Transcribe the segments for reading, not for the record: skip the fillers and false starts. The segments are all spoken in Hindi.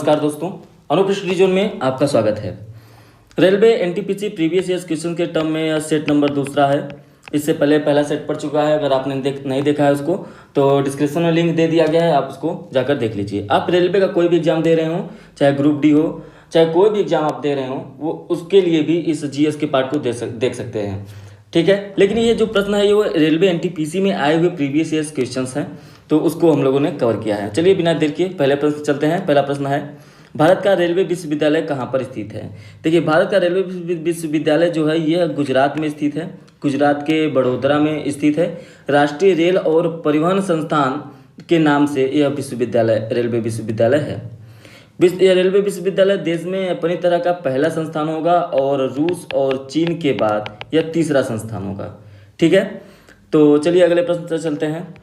नमस्कार दोस्तों, अनुकृष्ट रीजन में आपका स्वागत है। Railway NTPC previous years question के टर्म में यह सेट नंबर दूसरा है। इससे पहले पहला सेट पढ़ चुका है। अगर आपने नहीं देखा है उसको तो डिस्क्रिप्शन में लिंक दे दिया गया है, आप उसको जाकर देख लीजिए। आप रेलवे का कोई भी एग्जाम दे रहे हो, चाहे ग्रुप डी हो, चाहे कोई भी एग्जाम आप दे रहे हो, वो उसके लिए भी इस जीएस के पार्ट को देख सकते हैं। ठीक है, लेकिन ये जो प्रश्न है ये वो रेलवे एनटीपीसी में आए हुए प्रीवियस ईयर्स क्वेश्चंस हैं, तो उसको हम लोगों ने कवर किया है। चलिए बिना देर किए पहले प्रश्न चलते हैं। पहला प्रश्न है, भारत का रेलवे विश्वविद्यालय कहाँ पर स्थित है? देखिए, भारत का रेलवे विश्वविद्यालय जो है यह गुजरात में स्थित है। गुजरात के बड़ोदरा में स्थित है। राष्ट्रीय रेल और परिवहन संस्थान के नाम से यह विश्वविद्यालय रेलवे विश्वविद्यालय है। यह रेलवे विश्वविद्यालय देश में अपनी तरह का पहला संस्थान होगा और रूस और चीन के बाद यह तीसरा संस्थान होगा। ठीक है, तो चलिए अगले प्रश्न पर चलते हैं।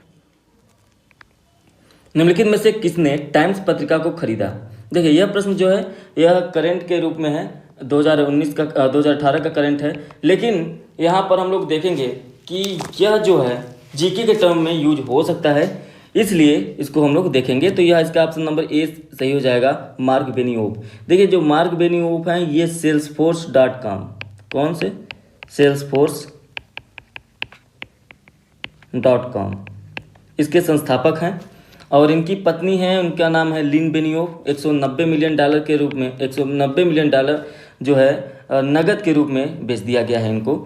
निम्नलिखित में से किसने टाइम्स पत्रिका को खरीदा? देखिए, यह प्रश्न जो है यह करंट के रूप में है, 2019 का 2018 का करंट है, लेकिन यहाँ पर हम लोग देखेंगे कि यह जो है जीके के टर्म में यूज हो सकता है, इसलिए इसको हम लोग देखेंगे। तो यह इसका ऑप्शन नंबर ए सही हो जाएगा, मार्क बेनियोफ। देखिए, जो मार्क बेनियोफ हैं ये salesforce.com, कौन से? salesforce.com इसके संस्थापक हैं और इनकी पत्नी है, उनका नाम है लिन बेनियोफ। 190 मिलियन डॉलर के रूप में 190 मिलियन डॉलर जो है नगद के रूप में बेच दिया गया है इनको।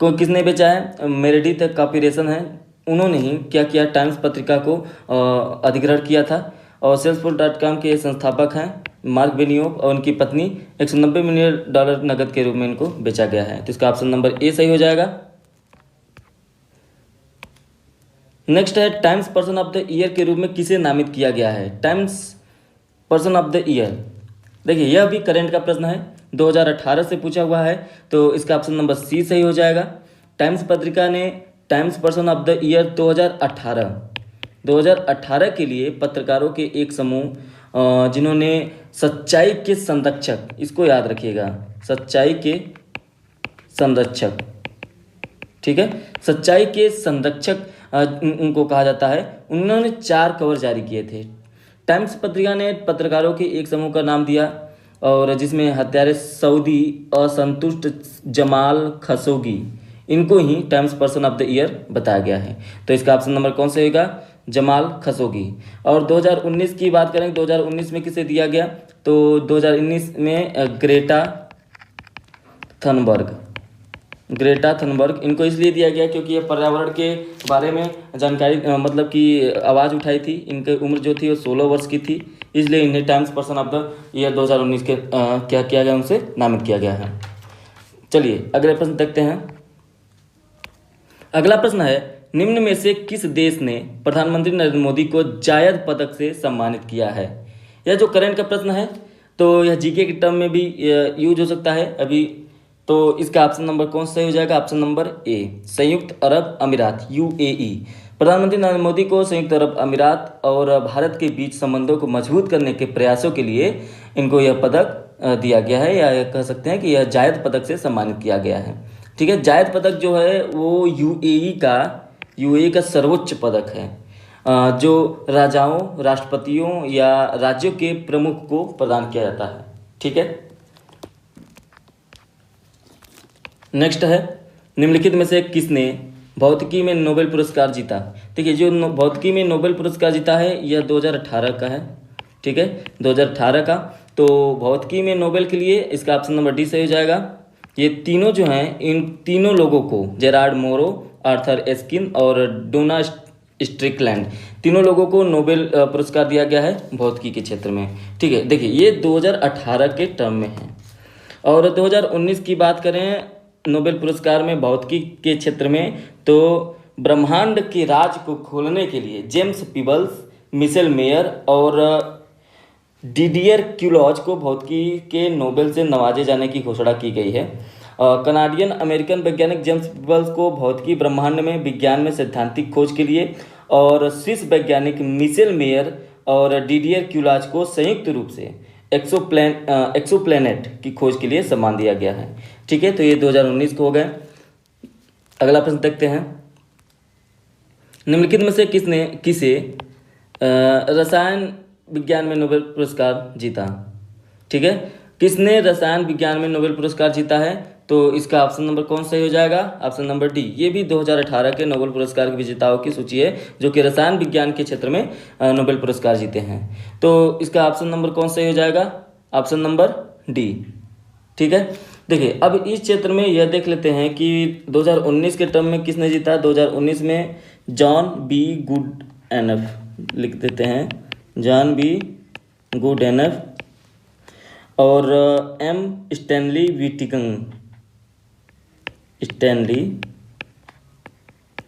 किसने बेचा है? मेरेडिथ कॉर्पोरेशन है, उन्होंने ही क्या किया, टाइम्स पत्रिका को अधिग्रहण किया था। और salesforce.com के संस्थापक हैं मार्क बेनियोफ और उनकी पत्नी। 190 मिलियन डॉलर नगद के रूप में इनको बेचा गया है। तो इसका ऑप्शन नंबर ए सही हो जाएगा। नेक्स्ट है, times person of the year के रूप में किसे नामित किया गया है? Times person of the year, देखिए यह भी करंट का प्रश्न है, 2018 से पूछा हुआ है, तो इसका ऑप्शन नंबर सी सही हो जाएगा। टाइम्स पत्रिका ने times person of the year 2018 के लिए पत्रकारों के एक समूह जिन्होंने सच्चाई के संरक्षक, इसको याद रखिएगा, सच्चाई के संरक्षक, ठीक है, सच्चाई के संरक्षक उनको कहा जाता है, उन्होंने 4 कवर जारी किए थे। टाइम्स पत्रिका ने पत्रकारों के एक समूह का नाम दिया और जिसमें हत्यारे सऊदी असंतुष्ट जमाल खशोगी, इनको ही Times person of the year बताया गया है। तो इसका ऑप्शन नंबर कौन सा होगा? जमाल खशोगी। और 2019 की बात करें, 2019 में किसे दिया गया? तो 2019 में ग्रेटा थनबर्ग, इनको इसलिए दिया गया क्योंकि ये पर्यावरण के बारे में जानकारी मतलब कि आवाज़ उठाई थी। इनकी उम्र जो थी वो 16 वर्ष की थी, इसलिए इन्हें times person of the year 2019 के क्या किया गया, उनसे नामित किया गया है। चलिए अगले प्रश्न देखते हैं। अगला प्रश्न है, निम्न में से किस देश ने प्रधानमंत्री नरेंद्र मोदी को जायद पदक से सम्मानित किया है? यह जो करंट का प्रश्न है तो यह जीके के टर्म में भी यूज हो सकता है अभी। तो इसका ऑप्शन नंबर कौन सा हो जाएगा? ऑप्शन नंबर ए, संयुक्त अरब अमीरात, यूएई। प्रधानमंत्री नरेंद्र मोदी को संयुक्त अरब अमीरात और भारत के बीच संबंधों को मजबूत करने के प्रयासों के लिए इनको यह पदक दिया गया है, या कह सकते हैं कि यह जायद पदक से सम्मानित किया गया है। ठीक है, जायद पदक जो है वो यूएई का सर्वोच्च पदक है जो राजाओं, राष्ट्रपतियों या राज्यों के प्रमुख को प्रदान किया जाता है। ठीक है, नेक्स्ट है, निम्नलिखित में से किसने भौतिकी में नोबेल पुरस्कार जीता? देखिए, जो भौतिकी में नोबेल पुरस्कार जीता है यह 2018 का है। ठीक है, 2018 का। तो भौतिकी में नोबेल के लिए इसका ऑप्शन नंबर डी सही हो जाएगा। ये तीनों जो हैं, इन तीनों लोगों को, जेरार्ड मोरो, आर्थर एस्किन और डोना स्ट्रिकलैंड, तीनों लोगों को नोबेल पुरस्कार दिया गया है भौतिकी के क्षेत्र में। ठीक है, देखिए ये 2018 के टर्म में है। और 2019 की बात करें नोबेल पुरस्कार में भौतिकी के क्षेत्र में, तो ब्रह्मांड के राज को खोलने के लिए जेम्स पीबल्स, मिशेल मेयर और डिडियर क्यूलॉज को भौतिकी के नोबेल से नवाजे जाने की घोषणा की गई है। कनाडियन अमेरिकन वैज्ञानिक जेम्स पीबल्स को भौतिकी ब्रह्मांड में विज्ञान में सैद्धांतिक खोज के लिए और स्विस वैज्ञानिक मिशेल मेयर और डिडियर क्यूलॉज को संयुक्त रूप से एक्सोप्लैनेट की खोज के लिए सम्मान दिया गया है। ठीक है, तो ये 2019 को हो गए। अगला प्रश्न देखते हैं। निम्नलिखित में से किसे रसायन विज्ञान में नोबेल पुरस्कार जीता? ठीक है, किसने रसायन विज्ञान में नोबेल पुरस्कार जीता है? तो इसका ऑप्शन नंबर कौन सही हो जाएगा? Option number D. ये भी 2018 के नोबेल पुरस्कार के विजेताओं की सूची है जो कि रसायन विज्ञान के क्षेत्र में नोबेल पुरस्कार जीते हैं। तो इसका ऑप्शन नंबर कौन सही हो जाएगा? Option number D. ठीक है, देखिए अब इस क्षेत्र में यह देख लेते हैं कि 2019 के टर्म में किसने जीता। 2019 में जॉन बी गुडएनफ, लिख देते हैं जॉन बी गुडएनफ और एम स्टैनली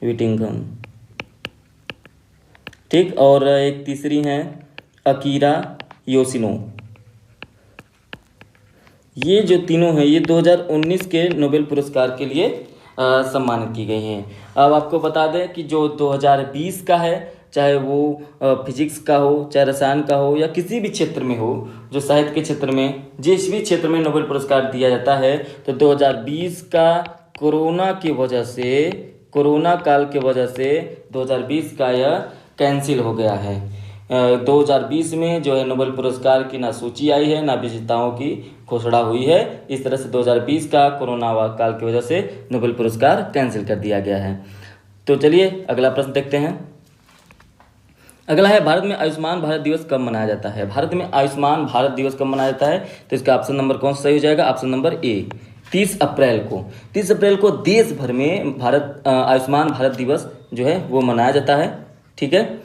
विटिंगम, ठीक। और एक तीसरी हैं अकीरा योशिनो। ये जो तीनों हैं ये 2019 के नोबेल पुरस्कार के लिए सम्मानित की गई हैं। अब आपको बता दें कि जो 2020 का है, चाहे वो फिजिक्स का हो, चाहे रसायन का हो, या किसी भी क्षेत्र में हो, जो साहित्य के क्षेत्र में जिस भी क्षेत्र में नोबेल पुरस्कार दिया जाता है, तो 2020 का कोरोना काल की वजह से 2020 का यह कैंसिल हो गया है। 2020 में जो है नोबेल पुरस्कार की ना सूची आई है, ना विजेताओं की घोषणा हुई है। इस तरह से 2020 का कोरोना काल की वजह से नोबेल पुरस्कार कैंसिल कर दिया गया है। तो चलिए अगला प्रश्न देखते हैं। अगला है, भारत में आयुष्मान भारत दिवस कब मनाया जाता है? भारत में आयुष्मान भारत दिवस कब मनाया जाता है? तो इसका ऑप्शन नंबर कौन सा सही हो जाएगा? ऑप्शन नंबर ए, 30 अप्रैल को। 30 अप्रैल को देश भर में आयुष्मान भारत दिवस जो है वो मनाया जाता है। ठीक है,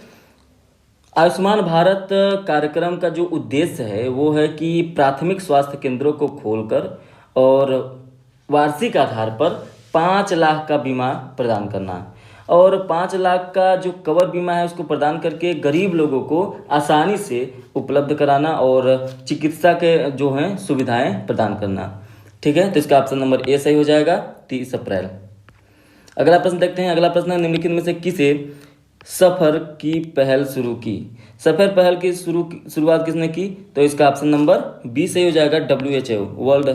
आयुष्मान भारत कार्यक्रम का जो उद्देश्य है वो है कि प्राथमिक स्वास्थ्य केंद्रों को खोलकर और वार्षिक आधार पर 5 लाख का बीमा प्रदान करना, और 5 लाख का जो कवर बीमा है उसको प्रदान करके गरीब लोगों को आसानी से उपलब्ध कराना और चिकित्सा के जो हैं सुविधाएं प्रदान करना। ठीक है, तो इसका ऑप्शन नंबर ए सही हो जाएगा, 30 अप्रैल। अगला प्रश्न देखते हैं। अगला प्रश्न है, निम्नलिखित में से किसे सफ़र की पहल शुरू की? सफ़र पहल की शुरुआत किसने की? तो इसका ऑप्शन नंबर बी सही हो जाएगा, WHO, वर्ल्ड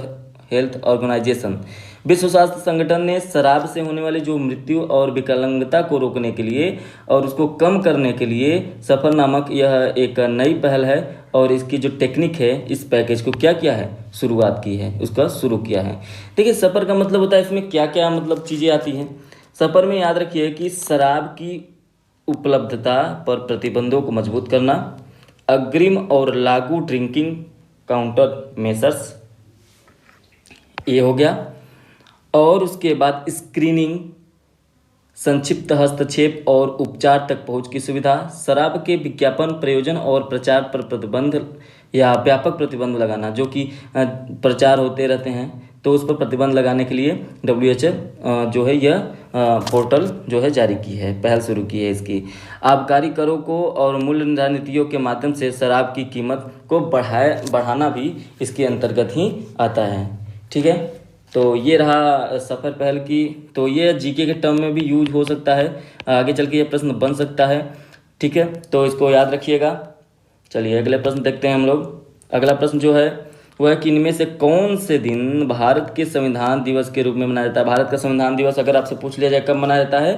हेल्थ ऑर्गेनाइजेशन। विश्व स्वास्थ्य संगठन ने शराब से होने वाली जो मृत्यु और विकलांगता को रोकने के लिए और उसको कम करने के लिए सफ़र नामक यह एक नई पहल है, और इसकी जो टेक्निक है इस पैकेज को क्या किया है? शुरुआत की है, उसका शुरू किया है। देखिए सफ़र का मतलब होता है इसमें क्या क्या मतलब चीज़ें आती हैं। सफ़र में याद रखिए कि शराब की उपलब्धता पर प्रतिबंधों को मजबूत करना, अग्रिम और लागू ड्रिंकिंग काउंटर मेसर्स, ये हो गया। और उसके बाद स्क्रीनिंग, संक्षिप्त हस्तक्षेप और उपचार तक पहुंच की सुविधा, शराब के विज्ञापन, प्रयोजन और प्रचार पर प्रतिबंध या व्यापक प्रतिबंध लगाना, जो कि प्रचार होते रहते हैं तो उस पर प्रतिबंध लगाने के लिए WHO जो है यह पोर्टल जो है जारी की है, पहल शुरू की है इसकी। आबकारी करों को और मूल्य निर्धारण नीतियों के माध्यम से शराब की कीमत को बढ़ाना भी इसके अंतर्गत ही आता है। ठीक है, तो ये रहा सफ़र पहल की। तो ये जीके के टर्म में भी यूज हो सकता है, आगे चल के ये प्रश्न बन सकता है। ठीक है, तो इसको याद रखिएगा। चलिए अगले प्रश्न देखते हैं हम लोग। अगला प्रश्न जो है वह है कि इनमें से कौन से दिन भारत के संविधान दिवस के रूप में मनाया जाता है? भारत का संविधान दिवस अगर आपसे पूछ लिया जाए कब मनाया जाता है,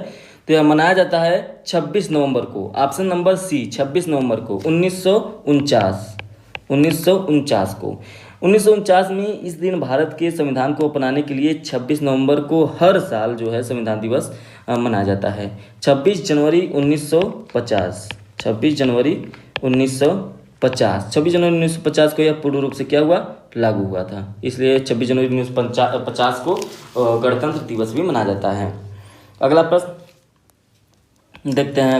तो यह मनाया जाता है 26 नवंबर को। ऑप्शन नंबर सी, 26 नवंबर को 1949 को। 1949 में इस दिन भारत के संविधान को अपनाने के लिए 26 नवंबर को हर साल जो है संविधान दिवस मनाया जाता है। 26 जनवरी 1950, 26 जनवरी 1950 को यह पूर्ण रूप से क्या हुआ? लागू हुआ था। इसलिए 26 जनवरी 1950 को गणतंत्र दिवस भी मनाया जाता है। अगला प्रश्न देखते हैं।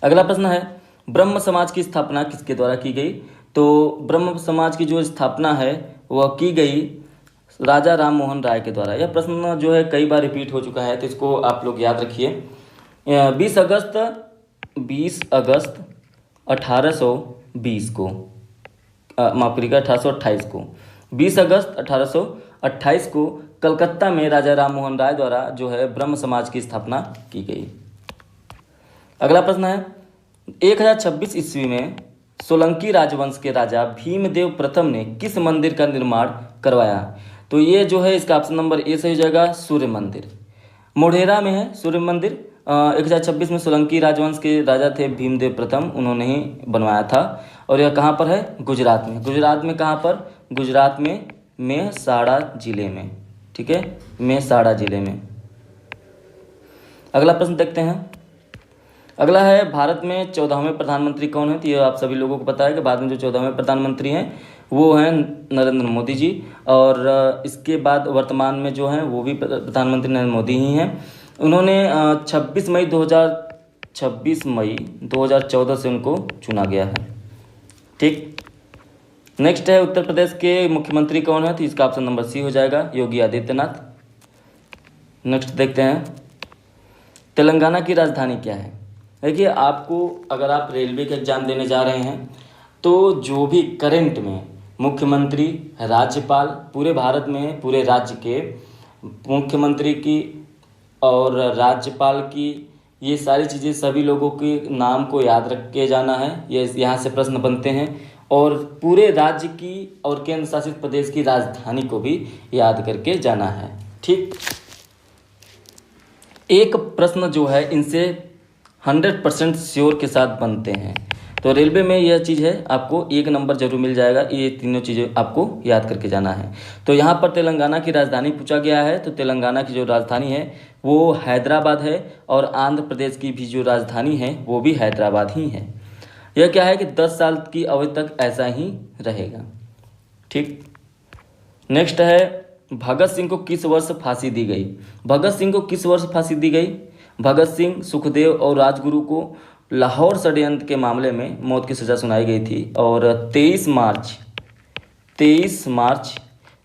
अगला प्रश्न है, ब्रह्म समाज की स्थापना किसके द्वारा की गई? तो ब्रह्म समाज की जो स्थापना है वह की गई राजा राम मोहन राय के द्वारा। यह प्रश्न जो है कई बार रिपीट हो चुका है, तो इसको आप लोग याद रखिए। 20 अगस्त 1820 को, माफ करिएगा 1828 को, 20 अगस्त 1828 को कलकत्ता में राजा राम मोहन राय द्वारा जो है ब्रह्म समाज की स्थापना की गई। अगला प्रश्न है, 1026 ईस्वी में सोलंकी राजवंश के राजा भीमदेव प्रथम ने किस मंदिर का निर्माण करवाया? तो ये जो है इसका ऑप्शन नंबर ए सही हो जाएगा, सूर्य मंदिर। मोढेरा में है सूर्य मंदिर, 1026 में सोलंकी राजवंश के राजा थे भीमदेव प्रथम, उन्होंने ही बनवाया था। और यह कहाँ पर है? गुजरात में। गुजरात में कहाँ पर? गुजरात में मेहसाणा जिले में। ठीक है, मेहसाणा जिले में। अगला प्रश्न देखते हैं। अगला है, भारत में 14वें प्रधानमंत्री कौन है? तो ये आप सभी लोगों को पता है कि भारत में जो 14वें प्रधानमंत्री हैं वो हैं नरेंद्र मोदी जी। और इसके बाद वर्तमान में जो हैं वो भी प्रधानमंत्री नरेंद्र मोदी ही हैं। उन्होंने 26 मई 2014 से उनको चुना गया है। ठीक। नेक्स्ट है, उत्तर प्रदेश के मुख्यमंत्री कौन है? तो इसका ऑप्शन नंबर सी हो जाएगा, योगी आदित्यनाथ। नेक्स्ट देखते हैं, तेलंगाना की राजधानी क्या है? देखिए, आपको अगर आप रेलवे का एग्जाम देने जा रहे हैं तो जो भी करंट में मुख्यमंत्री, राज्यपाल, पूरे भारत में पूरे राज्य के मुख्यमंत्री की और राज्यपाल की, ये सारी चीज़ें सभी लोगों के नाम को याद रख के जाना है। ये यहाँ से प्रश्न बनते हैं। और पूरे राज्य की और केंद्र शासित प्रदेश की राजधानी को भी याद करके जाना है। ठीक। एक प्रश्न जो है इनसे 100% श्योर के साथ बनते हैं। तो रेलवे में यह चीज़ है, आपको 1 नंबर जरूर मिल जाएगा। ये तीनों चीज़ें आपको याद करके जाना है। तो यहाँ पर तेलंगाना की राजधानी पूछा गया है। तो तेलंगाना की जो राजधानी है वो हैदराबाद है। और आंध्र प्रदेश की भी जो राजधानी है वो भी हैदराबाद ही है। यह क्या है कि 10 साल की अवधि तक ऐसा ही रहेगा। ठीक। नेक्स्ट है, भगत सिंह को किस वर्ष फांसी दी गई? भगत सिंह को किस वर्ष फांसी दी गई? भगत सिंह, सुखदेव और राजगुरु को लाहौर षड्यंत्र के मामले में मौत की सज़ा सुनाई गई थी। और 23 मार्च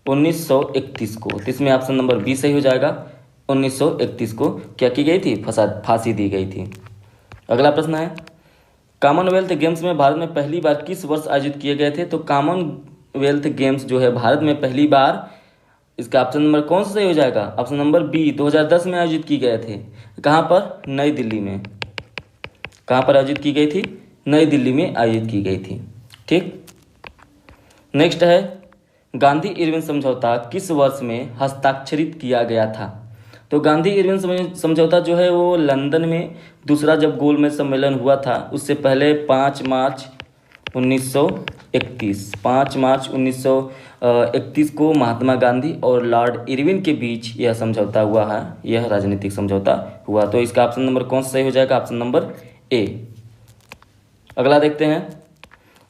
1931 को, तो इसमें ऑप्शन नंबर बी सही हो जाएगा। 1931 को क्या की गई थी? फांसी दी गई थी। अगला प्रश्न है, कॉमनवेल्थ गेम्स में भारत में पहली बार किस वर्ष आयोजित किए गए थे? तो कॉमनवेल्थ गेम्स जो है भारत में पहली बार, इसका ऑप्शन नंबर कौन सा सही हो जाएगा? ऑप्शन नंबर बी, 2010 में आयोजित की गए थे। कहाँ पर? नई दिल्ली में। कहाँ पर आयोजित की गई थी? नई दिल्ली में आयोजित की गई थी। ठीक। नेक्स्ट है, गांधी इरविन समझौता किस वर्ष में हस्ताक्षरित किया गया था? तो गांधी इरविन समझौता जो है वो लंदन में दूसरा जब गोलमेज सम्मेलन हुआ था उससे पहले 5 मार्च 1931 को महात्मा गांधी और लॉर्ड इरविन के बीच यह समझौता हुआ है। यह राजनीतिक समझौता हुआ। तो इसका ऑप्शन नंबर कौन सा सही हो जाएगा? Option number A. अगला देखते हैं।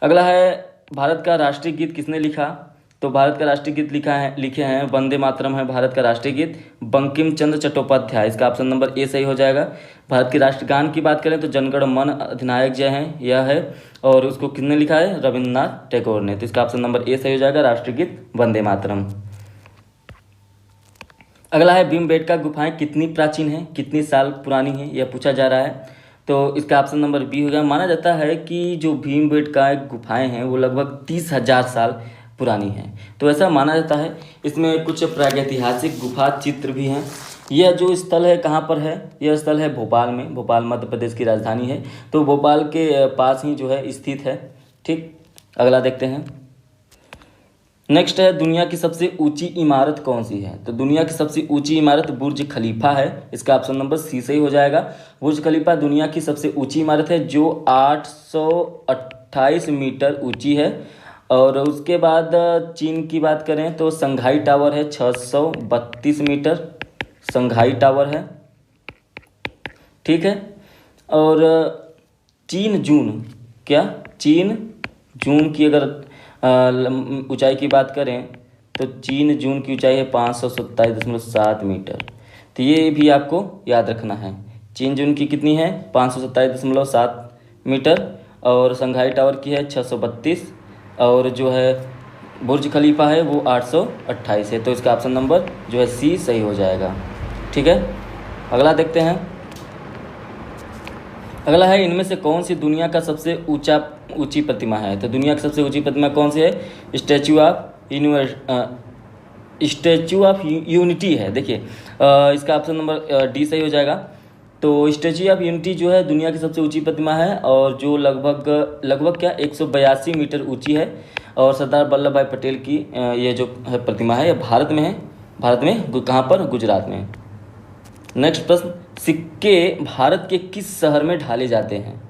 अगला है, भारत का राष्ट्रीय गीत किसने लिखा? तो भारत का राष्ट्रीय गीत लिखे हैं वंदे मातरम है भारत का राष्ट्रीय गीत, बंकिम चंद्र चट्टोपाध्याय। इसका ऑप्शन नंबर ए सही हो जाएगा। भारत के राष्ट्रगान की बात करें तो जनगण मन अधिनायक जय हैं, यह है। और उसको किसने लिखा है? रविन्द्रनाथ टैगोर ने। तो इसका ऑप्शन नंबर ए सही हो जाएगा, राष्ट्रीय गीत वंदे मातरम। अगला है, भीमबेटका गुफाएं कितनी प्राचीन हैं, कितनी साल पुरानी हैं, यह पूछा जा रहा है। तो इसका ऑप्शन नंबर बी हो गया। माना जाता है कि जो भीमबेटका गुफाएं हैं वो लगभग 30,000 साल पुरानी है। तो ऐसा माना जाता है। इसमें कुछ प्रागैतिहासिक गुफा चित्र भी हैं। यह जो स्थल है कहाँ पर है? यह स्थल है भोपाल में। भोपाल मध्य प्रदेश की राजधानी है। तो भोपाल के पास ही जो है स्थित है। ठीक। अगला देखते हैं। नेक्स्ट है, दुनिया की सबसे ऊंची इमारत कौन सी है? तो दुनिया की सबसे ऊंची इमारत बुर्ज खलीफा है। इसका ऑप्शन नंबर सी सही हो जाएगा। बुर्ज खलीफा दुनिया की सबसे ऊंची इमारत है जो 828 मीटर ऊंची है। और उसके बाद चीन की बात करें तो संघाई टावर है 632 मीटर, संघाई टावर है। ठीक है। और चीन जून की अगर ऊंचाई की बात करें तो चीन जून की ऊंचाई है 527.7 मीटर। तो ये भी आपको याद रखना है। चीन जून की कितनी है? 527.7 मीटर। और संघाई टावर की है 632। और जो है बुर्ज खलीफा है वो 828 है। तो इसका ऑप्शन नंबर जो है सी सही हो जाएगा। ठीक है। अगला देखते हैं। अगला है, इनमें से कौन सी दुनिया का सबसे ऊंची प्रतिमा है? तो दुनिया की सबसे ऊंची प्रतिमा कौन सी है? स्टैचू ऑफ यूनिटी है। देखिए, इसका ऑप्शन नंबर डी सही हो जाएगा। तो स्टैचू ऑफ यूनिटी जो है दुनिया की सबसे ऊंची प्रतिमा है और जो लगभग क्या 182 मीटर ऊंची है। और सरदार वल्लभ भाई पटेल की ये जो प्रतिमा है ये भारत में है। भारत में कहाँ पर? गुजरात में। नेक्स्ट प्रश्न, सिक्के भारत के किस शहर में ढाले जाते हैं?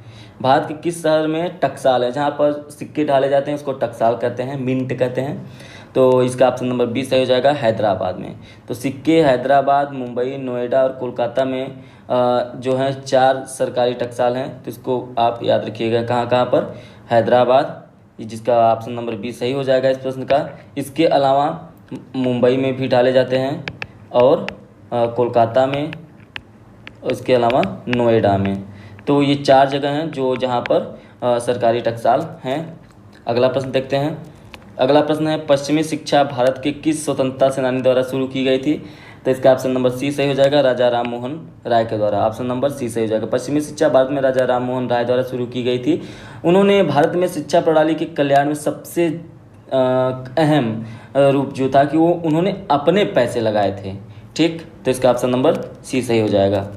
भारत के किस शहर में टकसाल है, जहाँ पर सिक्के ढाले जाते हैं उसको टकसाल कहते हैं, मिंट कहते हैं। तो इसका ऑप्शन नंबर 20 सही हो जाएगा, हैदराबाद में। तो सिक्के हैदराबाद, मुंबई, नोएडा और कोलकाता में जो है 4 सरकारी टकसाल हैं। तो इसको आप याद रखिएगा, कहाँ कहाँ पर? हैदराबाद, जिसका ऑप्शन नंबर 20 सही हो जाएगा इस प्रश्न का। इसके अलावा मुंबई में भी डाले जाते हैं और कोलकाता में, उसके अलावा नोएडा में। तो ये 4 जगह हैं जो जहाँ पर सरकारी टकसाल हैं। अगला प्रश्न देखते हैं। अगला प्रश्न है, पश्चिमी शिक्षा भारत के किस स्वतंत्रता सेनानी द्वारा शुरू की गई थी? तो इसका ऑप्शन नंबर सी सही हो जाएगा, राजा राम मोहन राय के द्वारा। ऑप्शन नंबर सी सही हो जाएगा। पश्चिमी शिक्षा भारत में राजा राम मोहन राय द्वारा शुरू की गई थी। उन्होंने भारत में शिक्षा प्रणाली के कल्याण में सबसे अहम रूप जो था कि वो उन्होंने अपने पैसे लगाए थे। ठीक, तो इसका ऑप्शन नंबर सी सही हो जाएगा।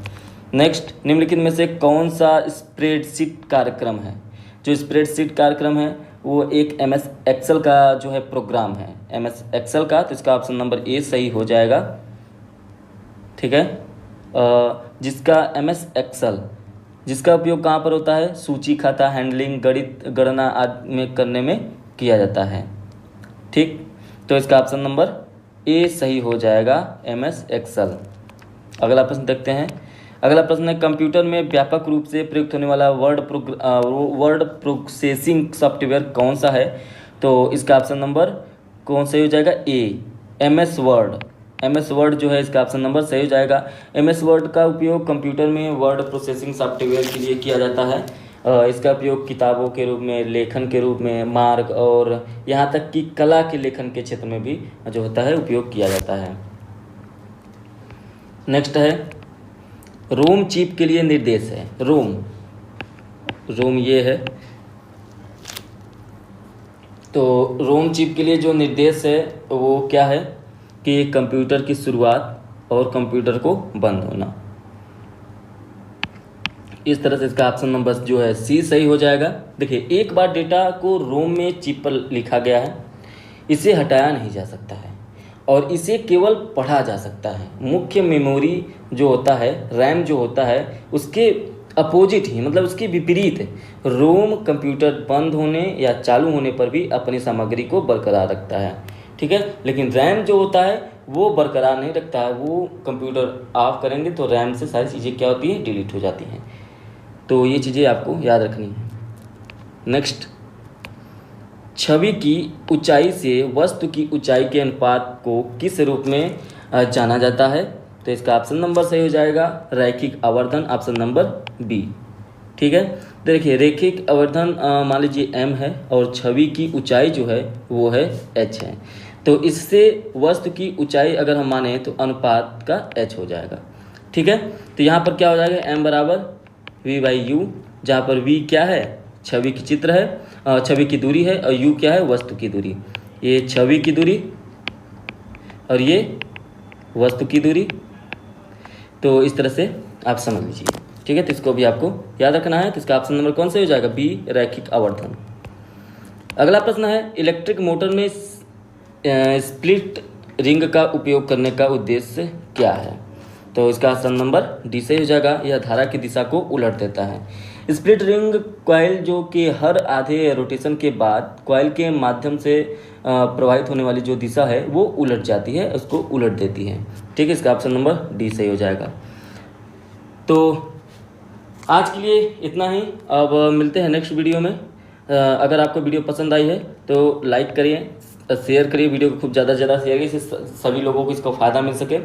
नेक्स्ट, निम्नलिखित में से कौन सा स्प्रेडशीट कार्यक्रम है? जो स्प्रेडशीट कार्यक्रम है वो एक MS एक्सेल का जो है प्रोग्राम है, MS एक्सेल का। तो इसका ऑप्शन नंबर ए सही हो जाएगा। ठीक है, जिसका MS एक्सेल जिसका उपयोग कहाँ पर होता है? सूची, खाता, हैंडलिंग, गणित, गणना आदि में करने में किया जाता है। ठीक, तो इसका ऑप्शन नंबर ए सही हो जाएगा, MS एक्सेल। अगला प्रश्न देखते हैं। अगला प्रश्न है, कंप्यूटर में व्यापक रूप से प्रयुक्त होने वाला वर्ड प्रोसेसिंग सॉफ्टवेयर कौन सा है? तो इसका ऑप्शन नंबर कौन सही हो जाएगा? ए, MS वर्ड। MS वर्ड जो है इसका ऑप्शन नंबर सही हो जाएगा। MS वर्ड का उपयोग कंप्यूटर में वर्ड प्रोसेसिंग सॉफ्टवेयर के लिए किया जाता है। इसका उपयोग किताबों के रूप में, लेखन के रूप में, मार्ग और यहाँ तक कि कला के लेखन के क्षेत्र में भी जो होता है उपयोग किया जाता है। नेक्स्ट है, रोम चिप के लिए निर्देश है। रोम ये है। तो रोम चिप के लिए जो निर्देश है वो क्या है कि कंप्यूटर की शुरुआत और कंप्यूटर को बंद होना। इस तरह से इसका ऑप्शन नंबर जो है सी सही हो जाएगा। देखिए, एक बार डेटा को रोम में चिप पर लिखा गया है, इसे हटाया नहीं जा सकता है और इसे केवल पढ़ा जा सकता है। मुख्य मेमोरी जो होता है, रैम जो होता है, उसके अपोजिट ही, मतलब उसके विपरीत रोम कंप्यूटर बंद होने या चालू होने पर भी अपनी सामग्री को बरकरार रखता है। ठीक है, लेकिन रैम जो होता है वो बरकरार नहीं रखता है। वो कंप्यूटर ऑफ करेंगे तो रैम से सारी चीज़ें क्या होती हैं? डिलीट हो जाती हैं। तो ये चीज़ें आपको याद रखनी है। नेक्स्ट, छवि की ऊंचाई से वस्तु की ऊंचाई के अनुपात को किस रूप में जाना जाता है? तो इसका ऑप्शन नंबर सही हो जाएगा, रैखिक आवर्धन, ऑप्शन नंबर बी। ठीक है, देखिए रैखिक आवर्धन मान लीजिए m है और छवि की ऊंचाई जो है वो है h है। तो इससे वस्तु की ऊंचाई अगर हम माने तो अनुपात का h हो जाएगा। ठीक है, तो यहाँ पर क्या हो जाएगा? m बराबर v/u, जहाँ पर v क्या है? छवि की चित्र है, छवि की दूरी है, और u क्या है? वस्तु की दूरी। ये छवि की दूरी और ये वस्तु की दूरी। तो इस तरह से आप समझ लीजिए। ठीक है, तो इसको भी आपको याद रखना है। तो इसका ऑप्शन नंबर कौन सा हो जाएगा? बी, रैखिक आवर्धन। अगला प्रश्न है, इलेक्ट्रिक मोटर में स्प्लिट रिंग का उपयोग करने का उद्देश्य क्या है? तो इसका ऑप्शन नंबर डी से हो जाएगा, यह धारा की दिशा को उलट देता है। स्प्लिट रिंग कॉइल जो कि हर आधे रोटेशन के बाद कॉइल के माध्यम से प्रवाहित होने वाली जो दिशा है वो उलट जाती है, उसको उलट देती है। ठीक है, इसका ऑप्शन नंबर डी सही हो जाएगा। तो आज के लिए इतना ही, अब मिलते हैं नेक्स्ट वीडियो में। अगर आपको वीडियो पसंद आई है तो लाइक करिए, शेयर करिए, वीडियो को खूब ज़्यादा से ज़्यादा शेयर करिए, इससे सभी लोगों को इसका फ़ायदा मिल सके।